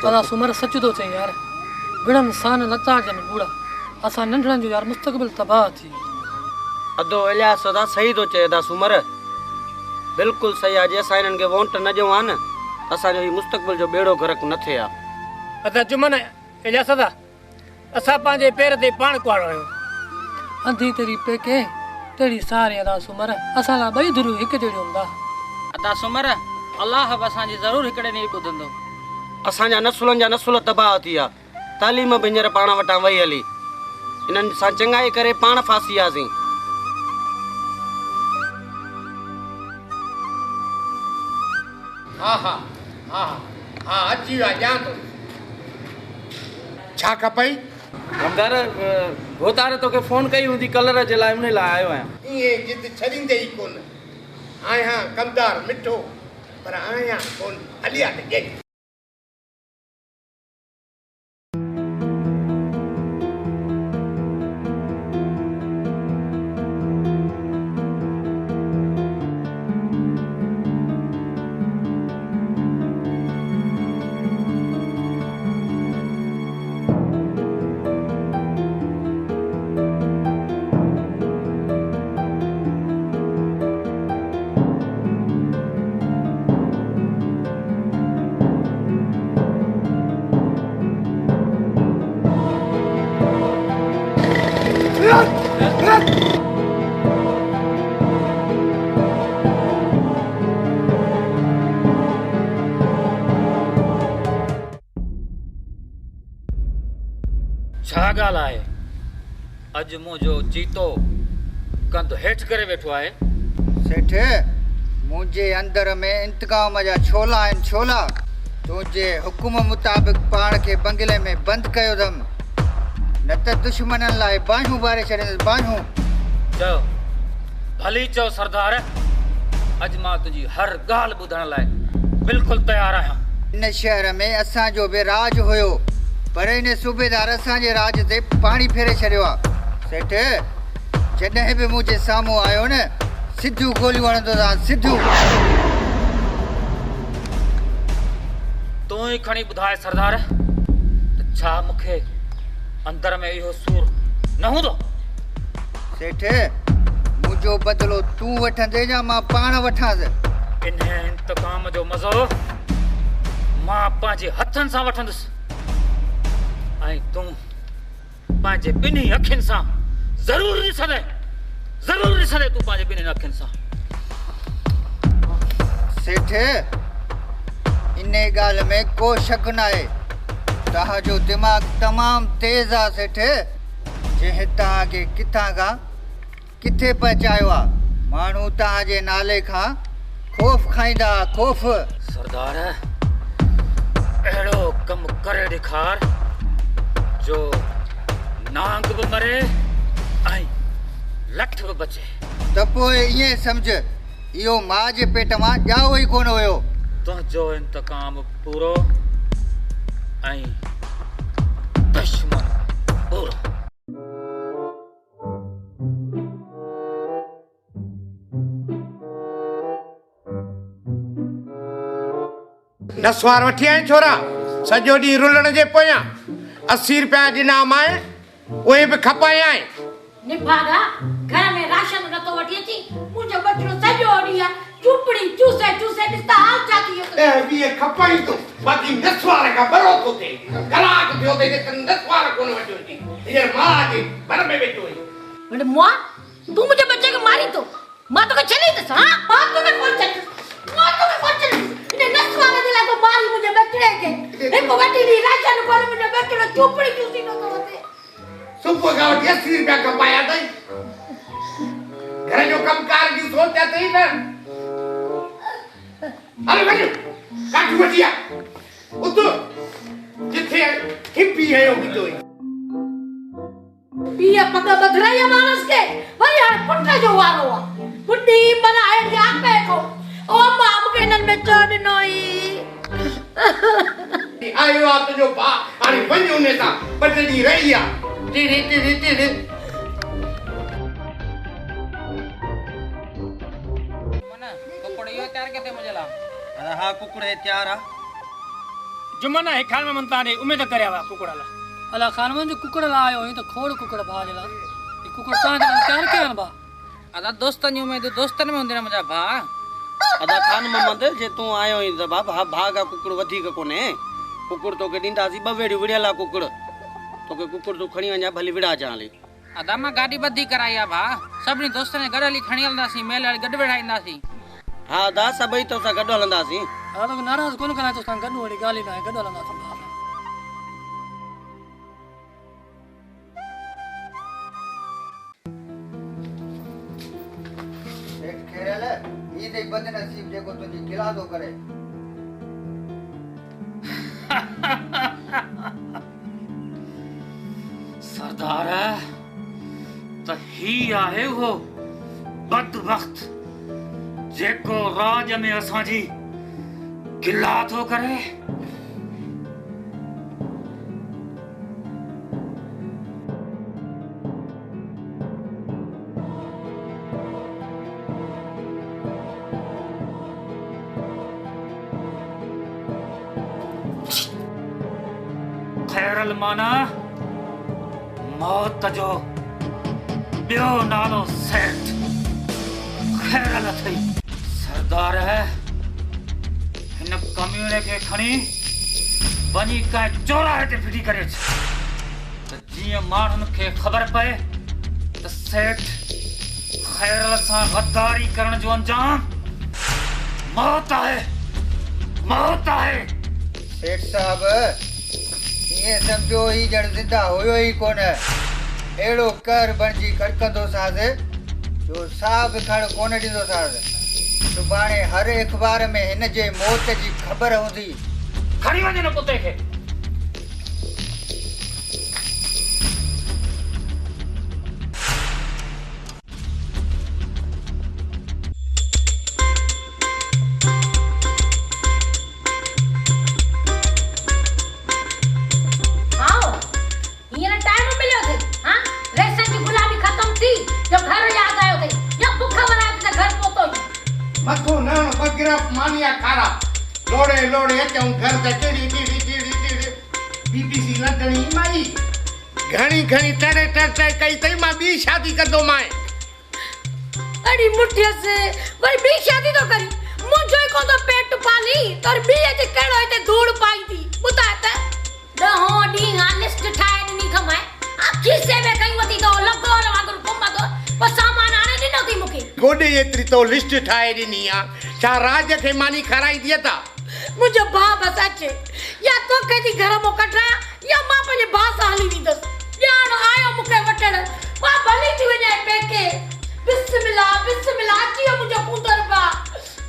अदा सुमर सच तो चई यार बिड़न सान लचाजन बूढ़ा असा नंढड़न जो यार मुस्तकबिल तबाह थी अदो इलियास दा सही तो चए दा सुमर बिल्कुल सही आ जे असा इनन के वोंट न जो आन असा जो मुस्तकबिल जो बेड़ो गरक न थे आ अदा जुमन इलियास दा असा पांजे पैर ते पाण कुआड़ो आयो अंधी तेरी पेके तेरी सारे अदा सुमर असा ला बई दुरु एक जेड़ी हुंदा अदा सुमर अल्लाह बसा जी जरूर हिकड़े नहीं बुधंदो असा जा नस्ल तबाह थी आ तालीम बिंजर पाण वटा वही हली इनन सा चंगाई करे पाण फासी आसी हाँ हाँ हाँ हाँ अची विया ॼाण थो छा खपई कमदार गोतार तोखे फोन कई हूंदी कलर जे लाइ उन लाइ आयो आहियां ईअं जिद छॾींदे ई कोन आहियां कमदार मिठो पर आहियां कोन हलिया त ॼे छा ॻाल्हि आहे अॼु मुंहिंजो चीतो कंध हेठि करे वेठो आहे सेठ मुंहिंजे अंदर में इंतकाम जा छोला आहिनि छोला तुंहिंजे हुकुम मुताबिक़ पाण खे बंगले में बंदि कयो अथमि न त दुश्मननि लाइ बाहियूं ॿारे छॾींदुसि बाहियूं चओ भली चओ सरदार अॼु मां तुंहिंजी हर ॻाल्हि ॿुधण लाइ बिल्कुलु तयारु आहियां इन शहर में असांजो बि राज हुयो पर इन सूबेदार असांजे राज ते पाणी फेरे छॾियो आहे सेठ जॾहिं बि मुंहिंजे साम्हूं आयो न सिधियूं गोलियूं हणंदो आहे सिधियूं तूं ई खणी ॿुधाए सरदार त छा मूंखे अंदर में इहो सूर न हूंदो सेठ मुंहिंजो बदिलो तूं वठंदे या मां पाण वठांसि इन इंतकाम जो मज़ो मां पंहिंजे हथनि सां वठंदुसि ऐं तूं पंहिंजे ॿिन्ही अखियुनि सां ज़रूरु ॾिसंदे तूं पंहिंजे ॿिन्ही अखियुनि सां सेठ इन ॻाल्हि में को शक न आहे तव्हांजो दिमाग़ तमामु तेज़ आहे सेठ जंहिं तव्हांखे किथां खां किथे पहुचायो आहे माण्हू तव्हांजे नाले खां ख़ौफ़ खाईंदा ख़ौफ़ सरदार अहिड़ो कमु करे ॾेखार जो नांग बि मरे ऐं लठ बि बचे त पोइ ईअं सम्झ इहो मां जे पेट मां ॼाओ ई कोन हुयो तुंहिंजो इंतकाम पूरो ऐं दुश्मन पूरो नसवार वठी आहीं छोरा सॼो ॾींहुं रुलण जे पोयां 80 रुपया ॾिना माए उहे बि खपाया निभागा घर में राशन न तो वठी अची मुंहिंजो बचड़ो सॼो ॾींहुं चुपड़ी चूसे चूसे ॾिसता हाल छा थी वियो ए बि खपाई तो बाक़ी नसवार का बरो तो थे कलाक थियो ते नसवार कोन वठो थी ये मां जी घर में वेठो है मुंहिंजो मुआ तू मुंहिंजे बच्चे खे मारी तो मां तोखे छॾी दस हां मां तोखे कोन छॾी इन नसवार जे लाइ तो मारी मुंहिंजे बच्चे खे हिकु वठी दी राशन कोन मुंहिंजो बच्चो चुपड़ी चूसी न तो वठे सुबह का 80 रुपया कमाया थई घर जो कमकार की सोचा थई न अरे वञो काठ वठी आ उतो जिथे हिपी है ओ बितो पिया पग बदराया मानस के वरी हाणे पुट जो वारो आ पुटी बनाए जा पे को ओ मां मूंखे इन्हनि में चो ॾिनोई आयो आ तुंहिंजो भाउ हाणे वञ उन सां ॿ टे ॾींहं रही आ टिड़ी मन कुकड़ इहो तयार किथे मुंहिंजे लाइ अरे हाँ कुकड़ है तैयार आ जुमन है खान में मनता ने उम्मीद करे वा कुकड़ा ला अला खान में जो कुकड़ लायो ही तो खोड़ कुकड़ भाजला ये कुकड़ ता ने क्या क्या बा अदा दोस्तन जी उम्मीद दोस्तन में हुंदे मुंजा भा अदा खान मोहम्मद जे तू आयो ही त बाबा भागा कुकड़ वधीक कोने कुकड़ तो के दींदासी ब वेड़ी विड़ियाला कुकड़ तो के कुकड़ तू खणी वञा भली विड़ा जाले अदा मां गाड़ी बद्धी कराई आ भा सभनी दोस्तन ने गडली खणी हलंदासी मेल गड वेड़ाईंदासी हाँ दा सभई तो सा गड हलंदासी हां तो नाराज कोन करा तो संग गडू वाली गाली ना गडू हलंदा सब एक खेरल ई देख बदनसीब जेको तुझी गिला तो करे सरदार त ही आहे वो बदबख्त जेको राज में असांजी गिला थो करे खैरल माना मौत जो बियो नालो सेठ खैरल थई सरदार है इन कम्यूने के खणी बनी का चौराहे ते फिटी करे त जीअं माण्हुनि खे ख़बर पए त सेठ खैरल सां गद्दारी करण जो अंजाम मौत आहे सेठ साहब ये समझो ही जड़ जिंदा होयो ही कोन एड़ो कर बनजी खड़कंदो साज जो साहब खड़ कोन ॾींदो साज सुभाणे हर अखबार में हिन जे मौत जी ख़बर हूंदी खणी वञे न पुते खे मथो नान बगरा मानिया खारा लोड़े लोड़े अचूं घर ते टिड़ी टिड़ी टिड़ी टिड़ी बीबीसी लंडनी माई घणी घणी टड़े टड़े कई तई मां बी शादी कंदो माए अड़ी मुठिया से वरी बी शादी तो करी मुझे को तो पेट पाली तर बी जे केड़ो ते धूड़ पाई थी बुताता दहो डी हां लिस्ट ठाए नी खमाए आखी से में कई वती तो लगो वांगुर कुम तो पर सामान आने दी न की मुके गोडे एतरी तो लिस्ट ठाए ॾिनी आ छा राज खे मानी खाराई दिया था मुझे बाप सच या तो कदी घर मो कटा या मां पंजे बास हली वीदस यान आयो मुके वटण मां भली थी वने पेके बिस्मिल्लाह बिस्मिल्लाह कियो मुझे कुंदर बा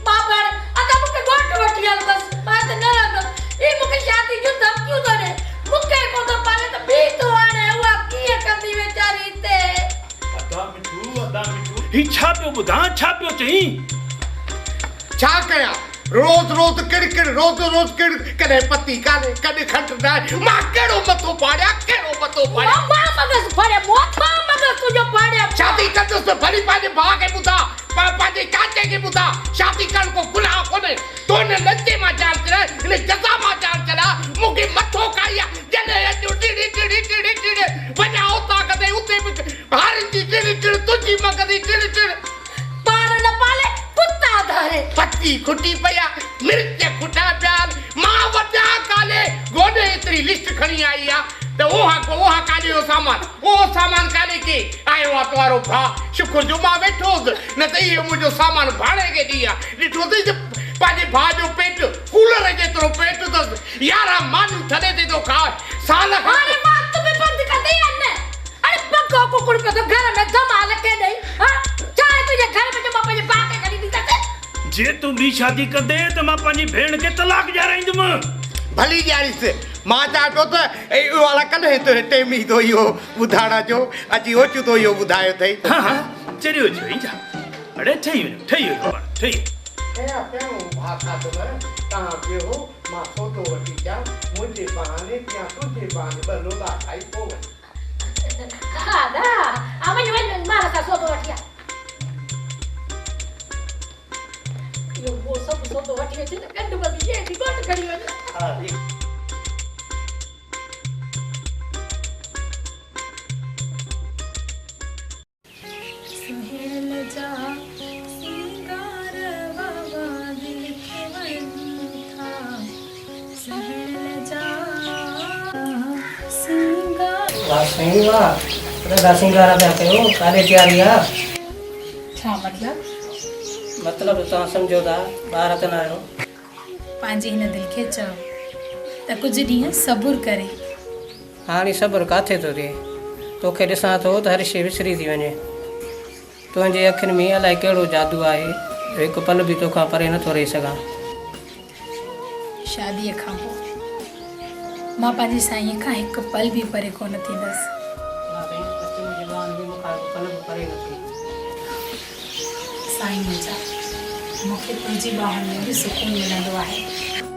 बाबर अदा मुके गोट वटियल बस बात न रख ई मुके शादी जो दम क्यों करे मुके को तो पाले तो बी तो आने हुआ किए कंदी बेचारी ते अदा मिठू ही छा पियो चई छा कया रोज रोज किड़किड़ रोज रोज किड़ कदे पति काने कदे खट ना मां केड़ो मथो पाड़या मां मगज फड़े मोथा मगज तुजो पाड़या शादी कंदो तो भली पाजे भाग के बुधा पाजे चाचे के बुधा शादी कर को गुनाह कोने तोने लज्जे मा जान करे ने जजा मा जान चला मुके मथो काया जने जो टिड़ी टिड़ी टिड़ी टिड़ी वना होता कदे उते हार जी टिड़ी टिड़ी तुजी मगदी टिड़ी टिड़ी पार न पाले कुत्ता धरे पत्ती खुटी पया मिर्च खुटा प्याल मां वटा काले गोडे इतरी लिस्ट खणी आई आ तो ओहा काले सामान काले के आयो आ तोरो भा शुक्र जो मां बैठो न त ये मुजो सामान भाड़े के दिया डिठो ते पाजे भा जो पेट कूलर जेतरो पेट तो यारा मान थदे दे तो खा साल अरे मां तू भी बंद कर दे अन्ने अरे पक्को कुकुड़ पे तो घर में धमाल के नहीं हां चाहे तुझे घर में जो मां पंजे पाके करी दी ता जे तू भी शादी कर दे तो मां पानी भेण के तलाक जा रही तुम भली जारी से मां चाहतो तो ए वाला कने तो टेमी तो यो बुधाड़ा जो अजी ओचू तो यो बुधायो थई हां चरियो जो जा अरे ठई क्या भाषा तो मैं कहां पे हो मां फोटो वठी जा मुझे बहाने क्या तुझे बहाने बलोला खाई पो हादा आवन मारा सा फोटो वठी यो वो सब फोटो वठी के कंड बदी ये की गोट करी हां वाह साईं वाह रदा सिंगारा पिया कयो काॾे तयारी आहे छा मतलब मतिलबु तव्हां सम्झो था ॿार त न आहियो पंहिंजी हिन दिलि खे चओ त कुझु ॾींहं सबुरु करे हाणे सब्र काथे थो थिए तोखे ॾिसां थो त हर शइ विसरी थी वञे तुंहिंजे अखियुनि में अलाए कहिड़ो जादू आहे जो हिकु पल बि तोखां परे नथो रही सघां शादीअ खां पोइ मां पंहिंजे साईंअ खां हिकु पल बि परे कोन थींदसि साईं मुंहिंजा मूंखे तुंहिंजी ॿाहुनि में बि सुकून मिलंदो आहे